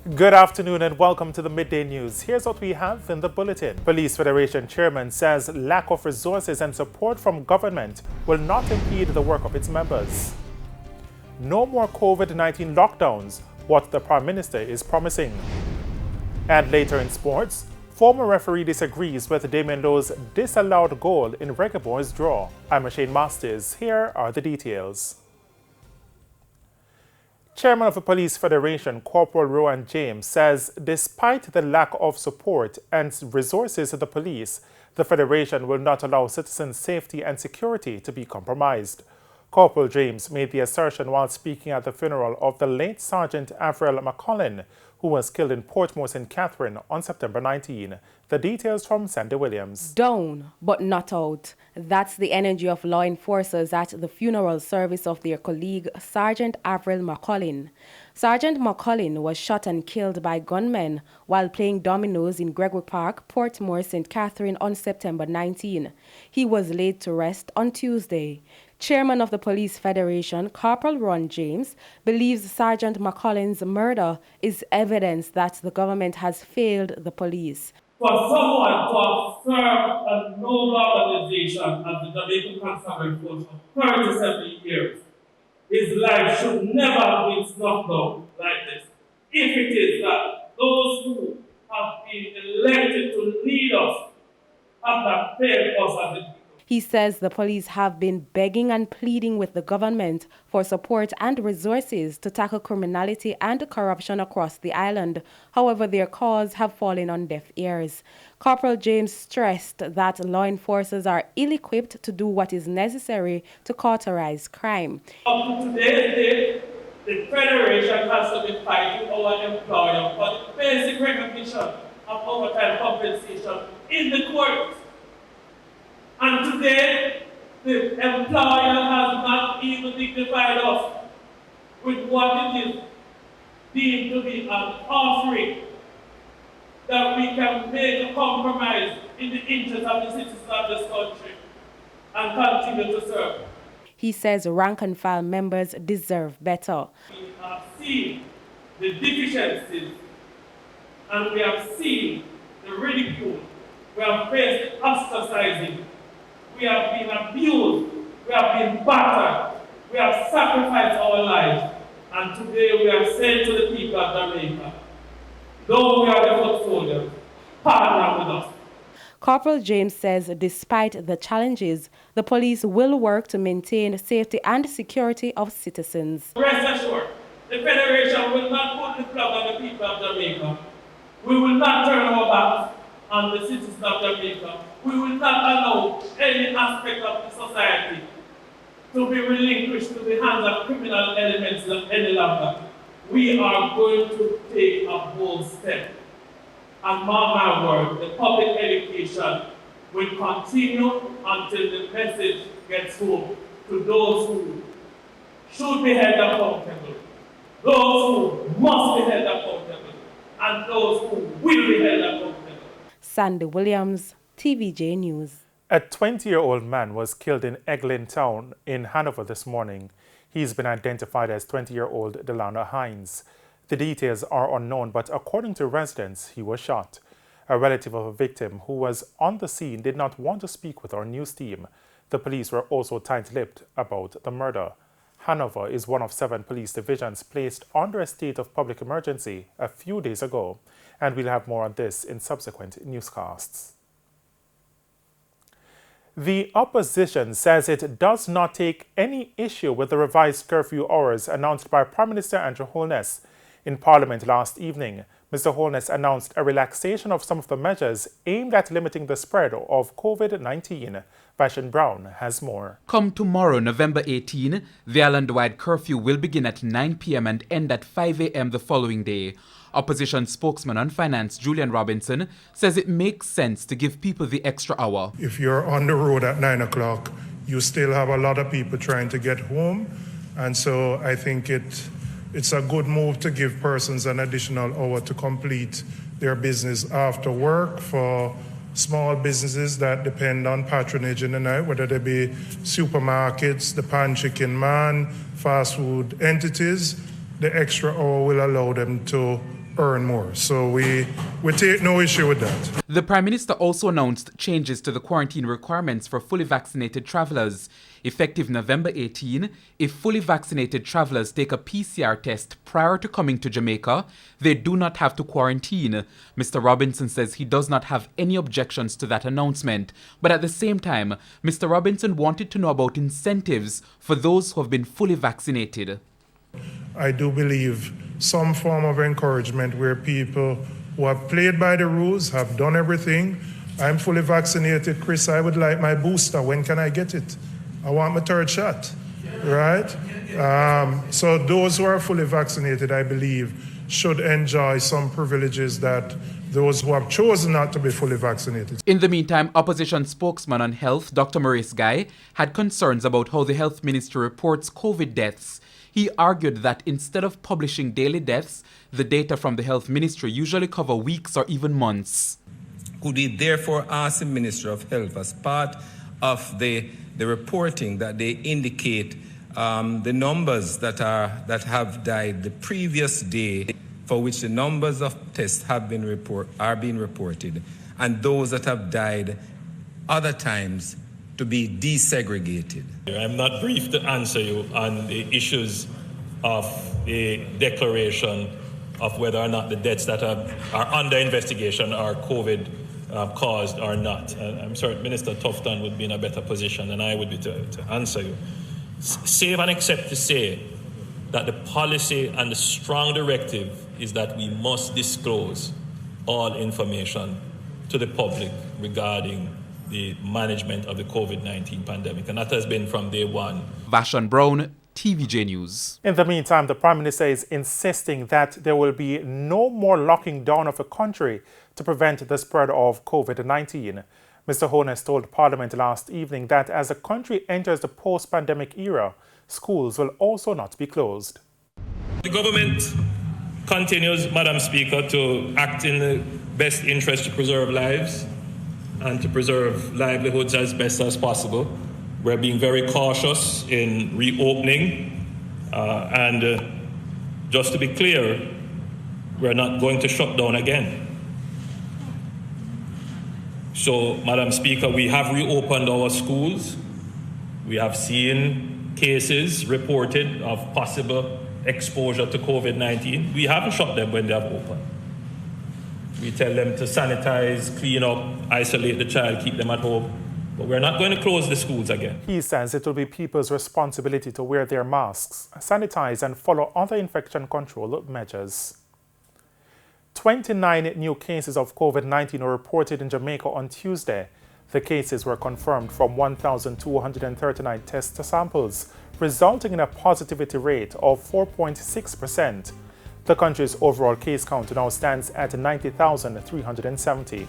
Good afternoon and welcome to the Midday News. Here's what we have in the bulletin. Police Federation Chairman says lack of resources and support from government will not impede the work of its members. No more COVID-19 lockdowns, what the Prime Minister is promising. And later in sports, former referee disagrees with Damien Lowe's disallowed goal in Reggae Boys' draw. I'm Shane Masters. Here are the details. Chairman of the Police Federation, Corporal Rowan James, says despite the lack of support and resources of the police, the Federation will not allow citizens' safety and security to be compromised. Corporal James made the assertion while speaking at the funeral of the late Sergeant Avril McCollin, who was killed in Portmore St. Catherine on September 19. The details from Sandy Williams. Down, but not out. That's the energy of law enforcers at the funeral service of their colleague, Sergeant Avril McCollin. Sergeant McCollin was shot and killed by gunmen while playing dominoes in Gregory Park, Portmore St. Catherine on September 19. He was laid to rest on Tuesday. Chairman of the Police Federation, Corporal Ron James, believes Sergeant McCollin's murder is evidence that the government has failed the police. For someone to have served a noble organization as the Jamaican Constabulary Force for 37 years, his life should never have been snuffed out like this. If it is that those who have been elected to lead us have not failed us as the people. He says the police have been begging and pleading with the government for support and resources to tackle criminality and corruption across the island. However, their calls have fallen on deaf ears. Corporal James stressed that law enforcers are ill-equipped to do what is necessary to cauterize crime. Up to today's date, the Federation has to be fighting our employer for the basic recognition of overtime compensation in the courts. And today, the employer has not even dignified us with what it is deemed to be an offering that we can make a compromise in the interest of the citizens of this country and continue to serve. He says rank and file members deserve better. We have seen the deficiencies and we have seen the ridicule. We have faced ostracizing. We have been abused, we have been battered, we have sacrificed our lives, and today we are saying to the people of Jamaica, though we are the foot soldiers, partner with us. Corporal James says despite the challenges, the police will work to maintain safety and security of citizens. Rest assured, the Federation will not put the plug on the people of Jamaica. We will not turn our backs on the citizens of Jamaica. We will not allow any aspect of the society to be relinquished to the hands of criminal elements any longer. We are going to take a bold step. And mark my word, the public education will continue until the message gets home to those who should be held accountable, those who must be held accountable, and those who will be held accountable. Sandy Williams, TVJ News. A 20-year-old man was killed in Eglin Town in Hanover this morning. He's been identified as 20-year-old Delano Hines. The details are unknown, but according to residents, he was shot. A relative of a victim who was on the scene did not want to speak with our news team. The police were also tight-lipped about the murder. Hanover is one of 7 police divisions placed under a state of public emergency a few days ago, and we'll have more on this in subsequent newscasts. The opposition says it does not take any issue with the revised curfew hours announced by Prime Minister Andrew Holness. In Parliament last evening, Mr. Holness announced a relaxation of some of the measures aimed at limiting the spread of COVID-19. Vashon Brown has more. Come tomorrow, November 18, the island-wide curfew will begin at 9 p.m. and end at 5 a.m. the following day. Opposition spokesman on finance Julian Robinson says it makes sense to give people the extra hour. If you're on the road at 9 o'clock, you still have a lot of people trying to get home. And so I think it's a good move to give persons an additional hour to complete their business after work. For small businesses that depend on patronage in the night, whether they be supermarkets, the pan chicken man, fast food entities, the extra hour will allow them to earn more. So we take no issue with that. The Prime Minister also announced changes to the quarantine requirements for fully vaccinated travellers. Effective November 18, if fully vaccinated travellers take a PCR test prior to coming to Jamaica, they do not have to quarantine. Mr. Robinson says he does not have any objections to that announcement. But at the same time, Mr. Robinson wanted to know about incentives for those who have been fully vaccinated. I do believe some form of encouragement where people who have played by the rules, have done everything. I'm fully vaccinated, Chris, I would like my booster. When can I get it? I want my third shot, right? So those who are fully vaccinated, I believe, should enjoy some privileges that those who have chosen not to be fully vaccinated. In the meantime, opposition spokesman on health, Dr. Maurice Guy, had concerns about how the health ministry reports COVID deaths. He argued that instead of publishing daily deaths, the data from the health ministry usually cover weeks or even months. Could we therefore ask the Ministry of Health, as part of the reporting, that they indicate the numbers that have died the previous day, for which the numbers of tests are being reported, and those that have died other times to be desegregated? I'm not briefed to answer you on the issues of the declaration of whether or not the deaths that are under investigation are COVID caused or not. I'm sorry, Minister Tufton would be in a better position than I would be to answer you. Save and except to say that the policy and the strong directive is that we must disclose all information to the public regarding the management of the COVID-19 pandemic, and that has been from day one. Vashon Brown, TVJ News. In the meantime, the Prime Minister is insisting that there will be no more locking down of the country to prevent the spread of COVID-19. Mr. Holness told Parliament last evening that as the country enters the post-pandemic era, schools will also not be closed. The government continues, Madam Speaker, to act in the best interest to preserve lives and to preserve livelihoods as best as possible. We're being very cautious in reopening, and just to be clear, we're not going to shut down again. So, Madam Speaker, we have reopened our schools. We have seen cases reported of possible exposure to COVID-19. We haven't shut them when they have opened. We tell them to sanitize, clean up, isolate the child, keep them at home. But we're not going to close the schools again. He says it will be people's responsibility to wear their masks, sanitize, and follow other infection control measures. 29 new cases of COVID-19 were reported in Jamaica on Tuesday. The cases were confirmed from 1,239 test samples, resulting in a positivity rate of 4.6%. The country's overall case count now stands at 90,370.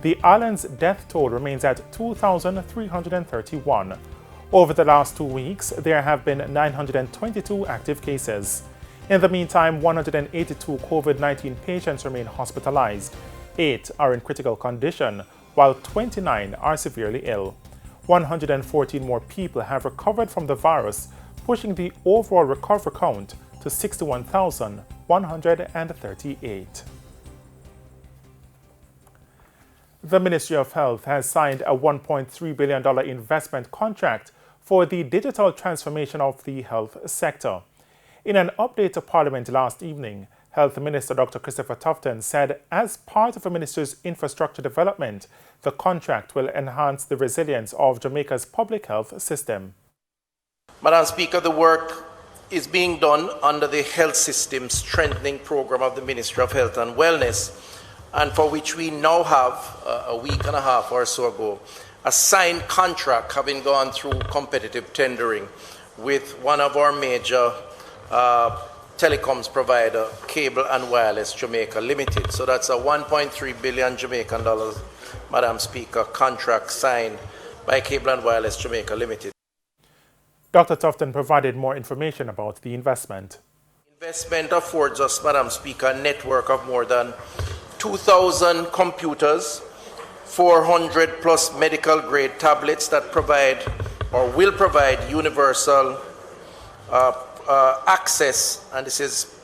The island's death toll remains at 2,331. Over the last 2 weeks, there have been 922 active cases. In the meantime, 182 COVID-19 patients remain hospitalized. 8 are in critical condition, while 29 are severely ill. 114 more people have recovered from the virus, pushing the overall recovery count to 61,138. The Ministry of Health has signed a $1.3 billion investment contract for the digital transformation of the health sector. In an update to Parliament last evening, Health Minister Dr. Christopher Tufton said as part of the Minister's infrastructure development, the contract will enhance the resilience of Jamaica's public health system. Madam Speaker, the work is being done under the Health System Strengthening Program of the Ministry of Health and Wellness, and for which we now have, a week and a half or so ago, a signed contract having gone through competitive tendering with one of our major telecoms provider, Cable and Wireless Jamaica Limited. So that's a 1.3 billion Jamaican dollars, Madam Speaker, contract signed by Cable and Wireless Jamaica Limited. Dr. Tufton provided more information about the investment. Investment affords us, Madam Speaker, a network of more than 2,000 computers, 400 plus medical grade tablets that provide or will provide universal access, and this is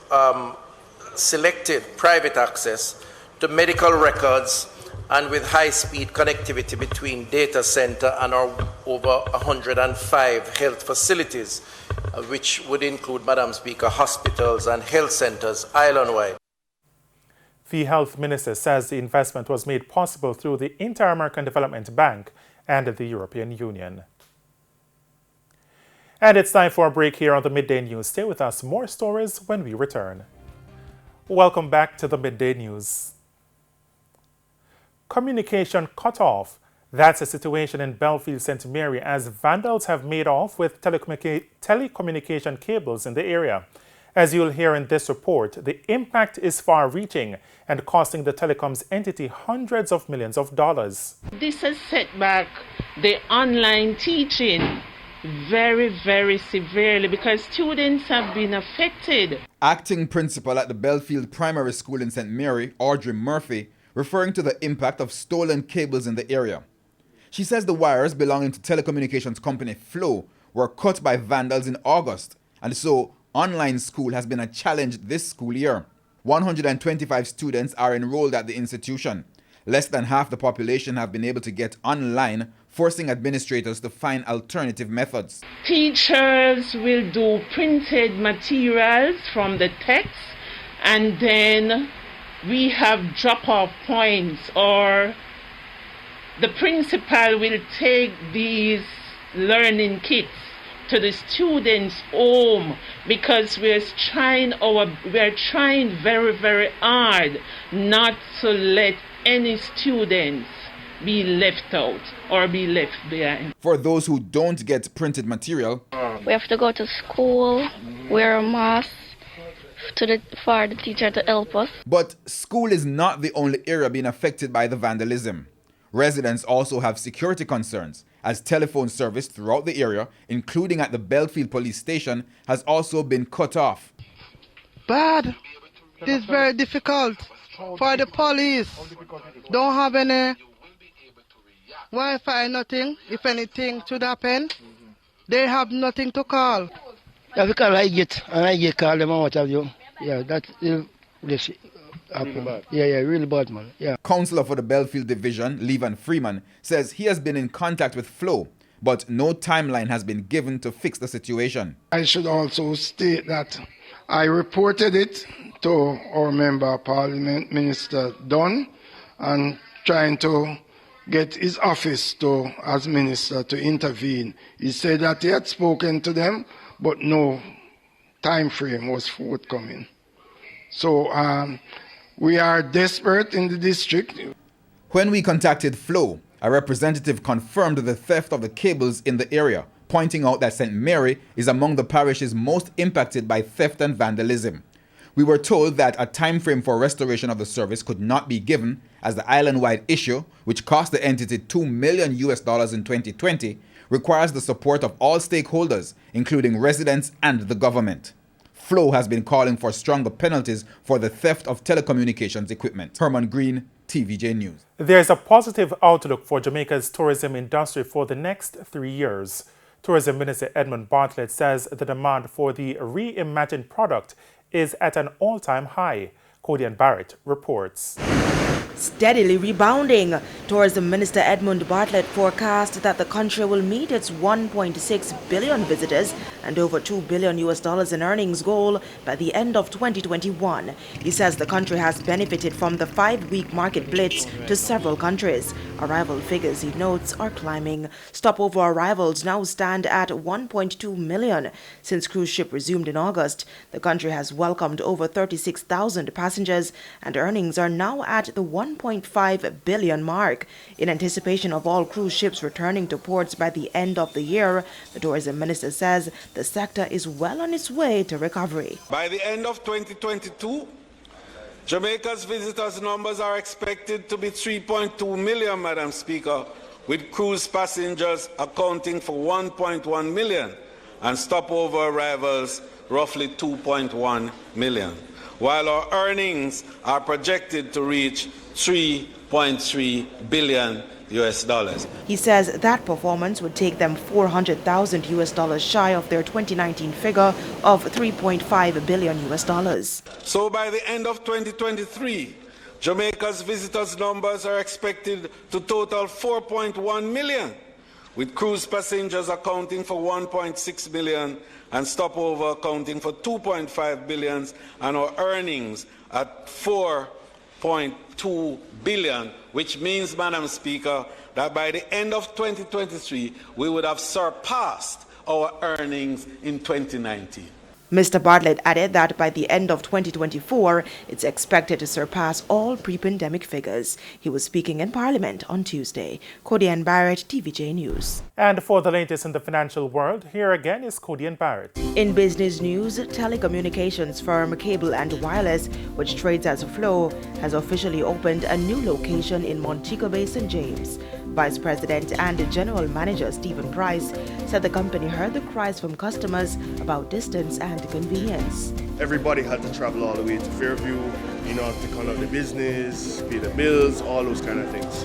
selected private access to medical records and with high-speed connectivity between data center and our over 105 health facilities, which would include, Madam Speaker, hospitals and health centers island-wide. The health minister says the investment was made possible through the Inter-American Development Bank and the European Union. And it's time for a break here on the Midday News. Stay with us. More stories when we return. Welcome back to the Midday News. Communication cut off. That's the situation in Belfield St. Mary as vandals have made off with telecommunication cables in the area. As you'll hear in this report, the impact is far-reaching and costing the telecoms entity hundreds of millions of dollars. This has set back the online teaching very, very severely because students have been affected. Acting principal at the Belfield Primary School in St. Mary, Audrey Murphy, referring to the impact of stolen cables in the area. She says the wires belonging to telecommunications company Flow were cut by vandals in August, and so online school has been a challenge this school year. 125 students are enrolled at the institution. Less than half the population have been able to get online, forcing administrators to find alternative methods. Teachers will do printed materials from the text, and then we have drop-off points, or the principal will take these learning kits to the students' home because we're trying very, very hard not to let any students be left out or be left behind. For those who don't get printed material, we have to go to school, wear a mask for the teacher to help us. But school is not the only area being affected by the vandalism. Residents also have security concerns, as telephone service throughout the area, including at the Belfield police station, has also been cut off. Bad. It is very difficult for the police. Don't have any Wi-Fi, nothing. If anything should happen, they have nothing to call. Yeah, because I get call them out of you. Yeah, that's really bad. Yeah, really bad, man. Yeah. Councillor for the Belfield Division, Levan Freeman, says he has been in contact with Flow, but no timeline has been given to fix the situation. I should also state that I reported it to our Member of Parliament, Minister Dunn, and trying to get his office to, as minister, to intervene. He said that he had spoken to them, but no time frame was forthcoming. So we are desperate in the district. When we contacted Flow, a representative confirmed the theft of the cables in the area, pointing out that St. Mary is among the parishes most impacted by theft and vandalism. We were told that a time frame for restoration of the service could not be given, as the island-wide issue, which cost the entity $2 million in 2020, requires the support of all stakeholders, including residents and the government. Flow has been calling for stronger penalties for the theft of telecommunications equipment. Herman Green, TVJ News. There's a positive outlook for Jamaica's tourism industry for the next 3 years. Tourism Minister Edmund Bartlett says the demand for the reimagined product is at an all-time high. Codian Barrett reports. Steadily rebounding, Tourism Minister Edmund Bartlett forecast that the country will meet its 1.6 billion visitors and over $2 billion in earnings goal by the end of 2021. He says the country has benefited from the 5-week market blitz to several countries. Arrival figures, he notes, are climbing. Stopover arrivals now stand at 1.2 million. Since cruise ship resumed in August, the country has welcomed over 36,000 passengers, and earnings are now at the 1.5 billion mark. In anticipation of all cruise ships returning to ports by the end of the year, the tourism minister says the sector is well on its way to recovery. By the end of 2022, Jamaica's visitors numbers are expected to be 3.2 million, Madam Speaker, with cruise passengers accounting for 1.1 million and stopover arrivals roughly 2.1 million. while our earnings are projected to reach $3.3 billion. He says that performance would take them $400,000 shy of their 2019 figure of $3.5 billion. So by the end of 2023, Jamaica's visitors numbers are expected to total 4.1 million, with cruise passengers accounting for 1.6 million and stopover accounting for 2.5 billion, and our earnings at 4.2 billion, which means, Madam Speaker, that by the end of 2023, we would have surpassed our earnings in 2019. Mr. Bartlett added that by the end of 2024, it's expected to surpass all pre-pandemic figures. He was speaking in Parliament on Tuesday. Codian Barrett, TVJ News. And for the latest in the financial world, here again is Codian Barrett. In business news, telecommunications firm Cable and Wireless, which trades as Flow, has officially opened a new location in Montego Bay, St. James. Vice President and General Manager Stephen Price said the company heard the cries from customers about distance and convenience. Everybody had to travel all the way to Fairview, to conduct the business, pay the bills, all those kind of things.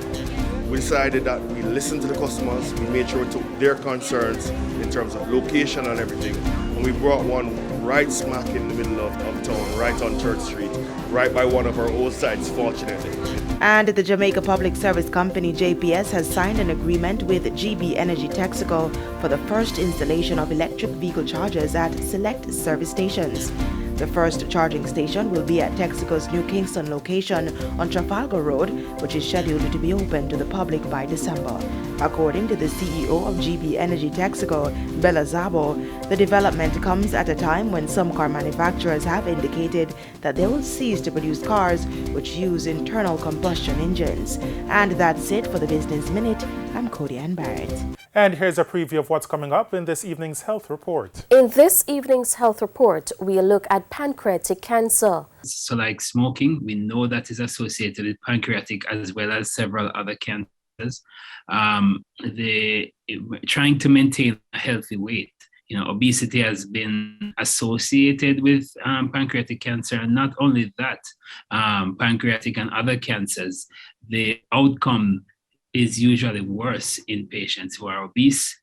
We decided that we listened to the customers, we made sure we took their concerns in terms of location and everything, and we brought one right smack in the middle of town, right on 3rd Street, right by one of our old sites, fortunately. And the Jamaica Public Service Company, JPS, has signed an agreement with GB Energy Texaco for the first installation of electric vehicle chargers at select service stations. The first charging station will be at Texaco's New Kingston location on Trafalgar Road, which is scheduled to be open to the public by December. According to the CEO of GB Energy Texaco, Bella Zabo, the development comes at a time when some car manufacturers have indicated that they will cease to produce cars which use internal combustion engines. And that's it for the Business Minute. I'm Codian Barrett. And here's a preview of what's coming up in this evening's health report. In this evening's health report, we look at pancreatic cancer. So like smoking, we know that is associated with pancreatic as well as several other cancers. Trying to maintain a healthy weight. Obesity has been associated with pancreatic cancer, and not only that, pancreatic and other cancers, the outcome is usually worse in patients who are obese.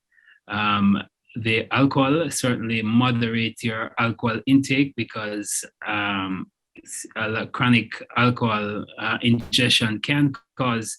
The alcohol, certainly moderate your alcohol intake, because chronic alcohol ingestion can cause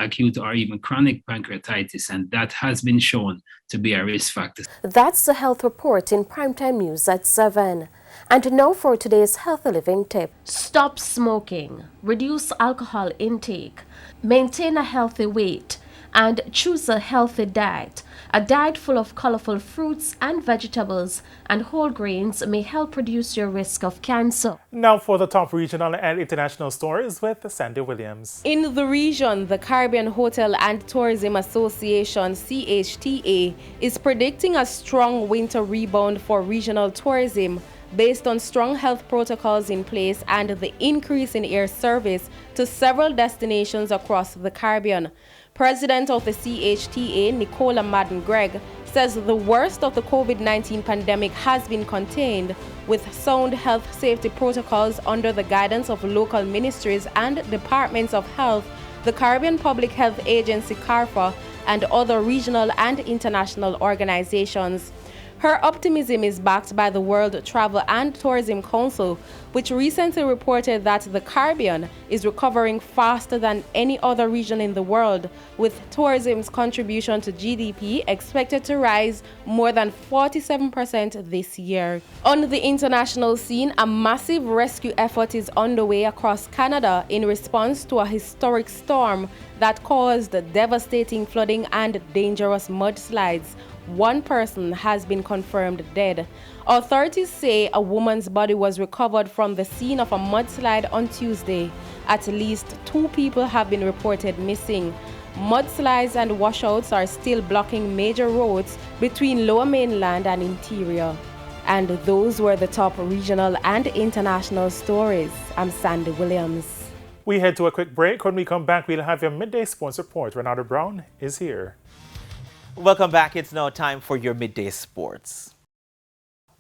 acute or even chronic pancreatitis, and that has been shown to be a risk factor. That's the health report in Primetime News at 7. And now for today's healthy living tip. Stop smoking, reduce alcohol intake, maintain a healthy weight, and choose a healthy diet. A diet full of colorful fruits and vegetables and whole grains may help reduce your risk of cancer. Now for the top regional and international stories with Sandy Williams. In the region, the Caribbean Hotel and Tourism Association, CHTA, is predicting a strong winter rebound for regional tourism based on strong health protocols in place and the increase in air service to several destinations across the Caribbean. President of the CHTA, Nicola Madden-Gregg, says the worst of the COVID-19 pandemic has been contained with sound health safety protocols under the guidance of local ministries and departments of health, the Caribbean Public Health Agency, CARPHA, and other regional and international organizations. Her optimism is backed by the World Travel and Tourism Council, which recently reported that the Caribbean is recovering faster than any other region in the world, with tourism's contribution to GDP expected to rise more than 47% this year. On the international scene, a massive rescue effort is underway across Canada in response to a historic storm that caused devastating flooding and dangerous mudslides. One person has been confirmed dead. Authorities say a woman's body was recovered from the scene of a mudslide on Tuesday. At least 2 people have been reported missing. Mudslides and washouts are still blocking major roads between Lower Mainland and Interior. And those were the top regional and international stories. I'm Sandy Williams. We head to a quick break. When we come back, we'll have your midday sports report. Renata Brown is here. Welcome back. It's now time for your midday sports.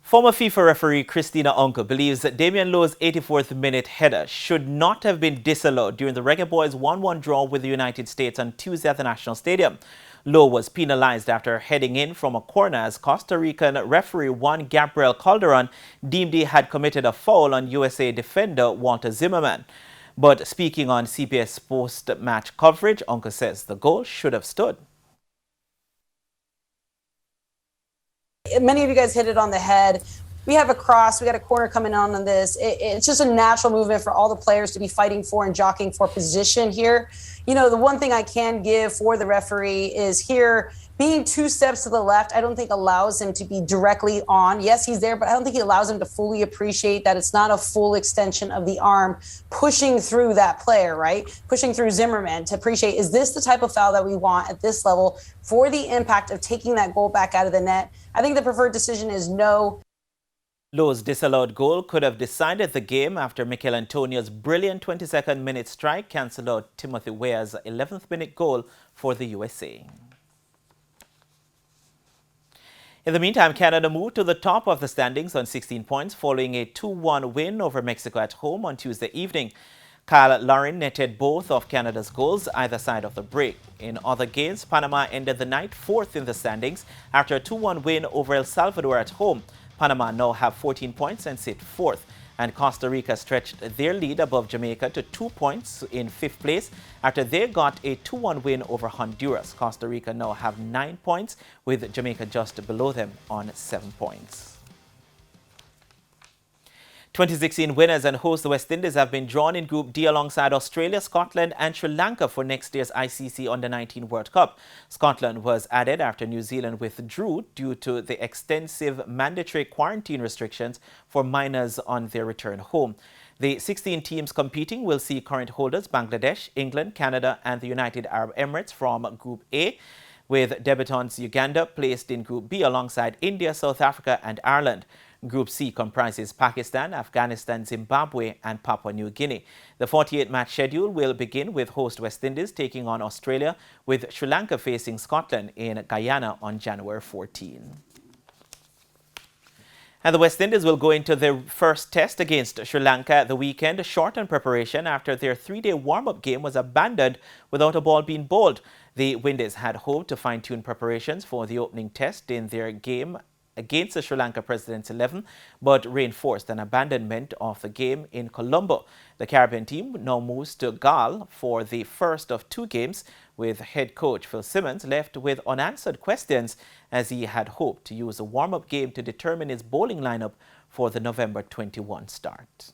Former FIFA referee Christina Uncle believes that Damian Lowe's 84th minute header should not have been disallowed during the Reggae Boys' 1-1 draw with the United States on Tuesday at the National Stadium. Lowe was penalized after heading in from a corner as Costa Rican referee Juan Gabriel Calderon deemed he had committed a foul on USA defender Walter Zimmerman. But speaking on CBS post-match coverage, Uncle says the goal should have stood. Many of you guys hit it on the head. We have a cross, we got a corner coming on this. It's just a natural movement for all the players to be fighting for and jockeying for position here. You know, the one thing I can give for the referee is here, being 2 steps to the left, I don't think allows him to be directly on. Yes, he's there, but I don't think he allows him to fully appreciate that it's not a full extension of the arm pushing through that player, right? Pushing through Zimmerman to appreciate, is this the type of foul that we want at this level for the impact of taking that goal back out of the net? I think the preferred decision is no. Lowe's disallowed goal could have decided the game after Mikel Antonio's brilliant 22nd minute strike cancelled out Timothy Weah's 11th minute goal for the USA. In the meantime, Canada moved to the top of the standings on 16 points following a 2-1 win over Mexico at home on Tuesday evening. Kyle Lauren netted both of Canada's goals either side of the break. In other games, Panama ended the night 4th in the standings after a 2-1 win over El Salvador at home. Panama now have 14 points and sit 4th. And Costa Rica stretched their lead above Jamaica to 2 points in 5th place after they got a 2-1 win over Honduras. Costa Rica now have 9 points, with Jamaica just below them on 7 points. 2016 winners and host the West Indies have been drawn in Group D alongside Australia, Scotland and Sri Lanka for next year's ICC Under-19 World Cup. Scotland was added after New Zealand withdrew due to the extensive mandatory quarantine restrictions for minors on their return home. The 16 teams competing will see current holders Bangladesh, England, Canada and the United Arab Emirates from Group A, with debutants Uganda placed in Group B alongside India, South Africa and Ireland. Group C comprises Pakistan, Afghanistan, Zimbabwe and Papua New Guinea. The 48-match schedule will begin with host West Indies taking on Australia, with Sri Lanka facing Scotland in Guyana on January 14. And the West Indies will go into their first test against Sri Lanka at the weekend, short on preparation after their 3-day warm-up game was abandoned without a ball being bowled. The Windies had hoped to fine-tune preparations for the opening test in their game against the Sri Lanka President's 11, but reinforced an abandonment of the game in Colombo. The Caribbean team now moves to Galle for the first of 2 games, with head coach Phil Simmons left with unanswered questions as he had hoped to use a warm-up game to determine his bowling lineup for the November 21 start.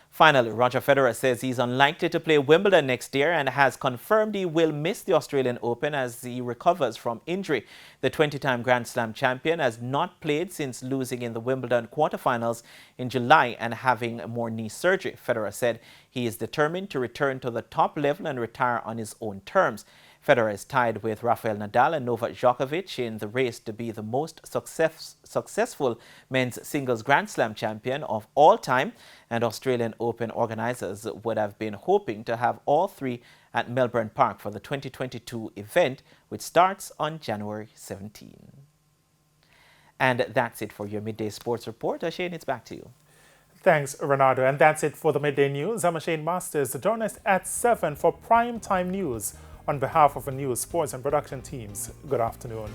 Finally, Roger Federer says he's unlikely to play Wimbledon next year and has confirmed he will miss the Australian Open as he recovers from injury. The 20-time Grand Slam champion has not played since losing in the Wimbledon quarterfinals in July and having more knee surgery. Federer said he is determined to return to the top level and retire on his own terms. Federer is tied with Rafael Nadal and Novak Djokovic in the race to be the most successful men's singles Grand Slam champion of all time, and Australian Open organisers would have been hoping to have all 3 at Melbourne Park for the 2022 event, which starts on January 17. And that's it for your Midday Sports Report. Shane, it's back to you. Thanks, Ronaldo. And that's it for the Midday News. I'm Shane Masters. Join us at 7 for Prime Time News. On behalf of the news, sports and production teams, good afternoon.